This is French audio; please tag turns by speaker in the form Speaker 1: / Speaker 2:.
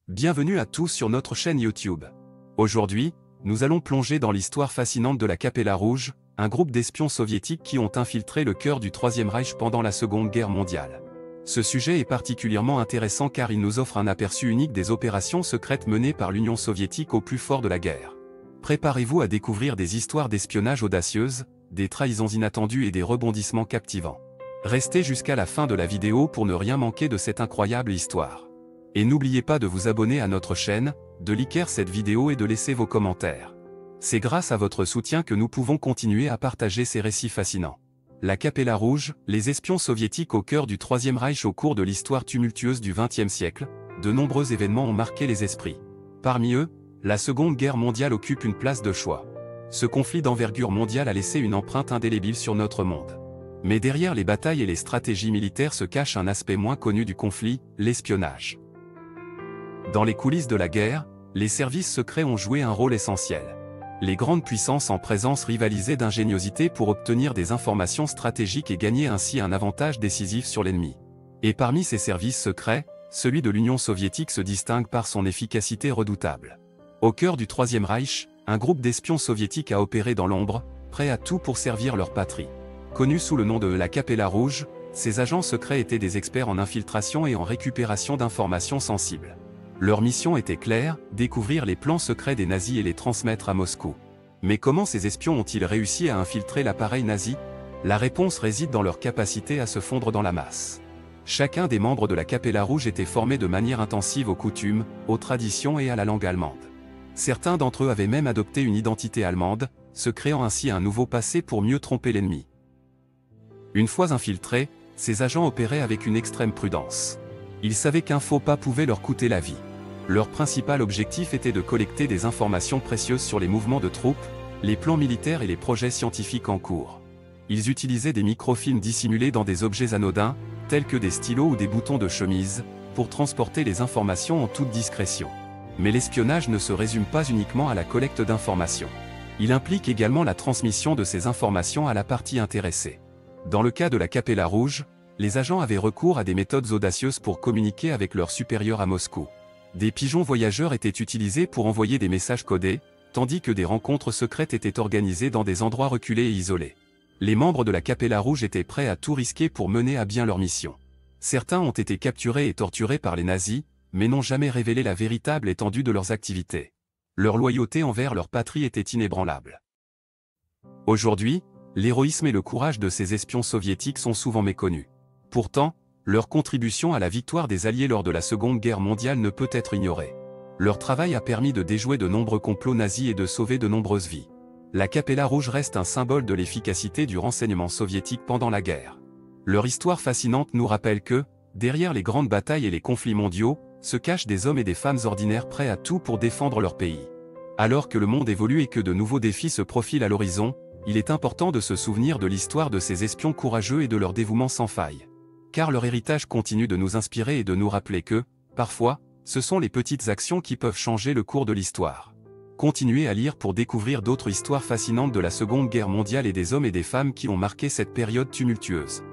Speaker 1: Bienvenue à tous sur notre chaîne YouTube. Aujourd'hui, nous allons plonger dans l'histoire fascinante de la Capella Rouge, un groupe d'espions soviétiques qui ont infiltré le cœur du Troisième Reich pendant la Seconde Guerre mondiale. Ce sujet est particulièrement intéressant car il nous offre un aperçu unique des opérations secrètes menées par l'Union soviétique au plus fort de la guerre. Préparez-vous à découvrir des histoires d'espionnage audacieuses, des trahisons inattendues et des rebondissements captivants. Restez jusqu'à la fin de la vidéo pour ne rien manquer de cette incroyable histoire. Et n'oubliez pas de vous abonner à notre chaîne, de liker cette vidéo et de laisser vos commentaires. C'est grâce à votre soutien que nous pouvons continuer à partager ces récits fascinants. La Capella Rouge, les espions soviétiques au cœur du Troisième Reich. Au cours de l'histoire tumultueuse du XXe siècle, de nombreux événements ont marqué les esprits. Parmi eux, la Seconde Guerre mondiale occupe une place de choix. Ce conflit d'envergure mondiale a laissé une empreinte indélébile sur notre monde. Mais derrière les batailles et les stratégies militaires se cache un aspect moins connu du conflit, l'espionnage. Dans les coulisses de la guerre, les services secrets ont joué un rôle essentiel. Les grandes puissances en présence rivalisaient d'ingéniosité pour obtenir des informations stratégiques et gagner ainsi un avantage décisif sur l'ennemi. Et parmi ces services secrets, celui de l'Union soviétique se distingue par son efficacité redoutable. Au cœur du Troisième Reich, un groupe d'espions soviétiques a opéré dans l'ombre, prêts à tout pour servir leur patrie. Connus sous le nom de la Capella Rouge, ces agents secrets étaient des experts en infiltration et en récupération d'informations sensibles. Leur mission était claire, découvrir les plans secrets des nazis et les transmettre à Moscou. Mais comment ces espions ont-ils réussi à infiltrer l'appareil nazi? La réponse réside dans leur capacité à se fondre dans la masse. Chacun des membres de la Capella Rouge était formé de manière intensive aux coutumes, aux traditions et à la langue allemande. Certains d'entre eux avaient même adopté une identité allemande, se créant ainsi un nouveau passé pour mieux tromper l'ennemi. Une fois infiltrés, ces agents opéraient avec une extrême prudence. Ils savaient qu'un faux pas pouvait leur coûter la vie. Leur principal objectif était de collecter des informations précieuses sur les mouvements de troupes, les plans militaires et les projets scientifiques en cours. Ils utilisaient des microfilms dissimulés dans des objets anodins, tels que des stylos ou des boutons de chemise, pour transporter les informations en toute discrétion. Mais l'espionnage ne se résume pas uniquement à la collecte d'informations. Il implique également la transmission de ces informations à la partie intéressée. Dans le cas de la Capella Rouge, les agents avaient recours à des méthodes audacieuses pour communiquer avec leurs supérieurs à Moscou. Des pigeons voyageurs étaient utilisés pour envoyer des messages codés, tandis que des rencontres secrètes étaient organisées dans des endroits reculés et isolés. Les membres de la Capella Rouge étaient prêts à tout risquer pour mener à bien leur mission. Certains ont été capturés et torturés par les nazis, mais n'ont jamais révélé la véritable étendue de leurs activités. Leur loyauté envers leur patrie était inébranlable. Aujourd'hui, l'héroïsme et le courage de ces espions soviétiques sont souvent méconnus. Pourtant, leur contribution à la victoire des Alliés lors de la Seconde Guerre mondiale ne peut être ignorée. Leur travail a permis de déjouer de nombreux complots nazis et de sauver de nombreuses vies. La Capella Rouge reste un symbole de l'efficacité du renseignement soviétique pendant la guerre. Leur histoire fascinante nous rappelle que, derrière les grandes batailles et les conflits mondiaux, se cachent des hommes et des femmes ordinaires prêts à tout pour défendre leur pays. Alors que le monde évolue et que de nouveaux défis se profilent à l'horizon, il est important de se souvenir de l'histoire de ces espions courageux et de leur dévouement sans faille. Car leur héritage continue de nous inspirer et de nous rappeler que, parfois, ce sont les petites actions qui peuvent changer le cours de l'histoire. Continuez à lire pour découvrir d'autres histoires fascinantes de la Seconde Guerre mondiale et des hommes et des femmes qui ont marqué cette période tumultueuse.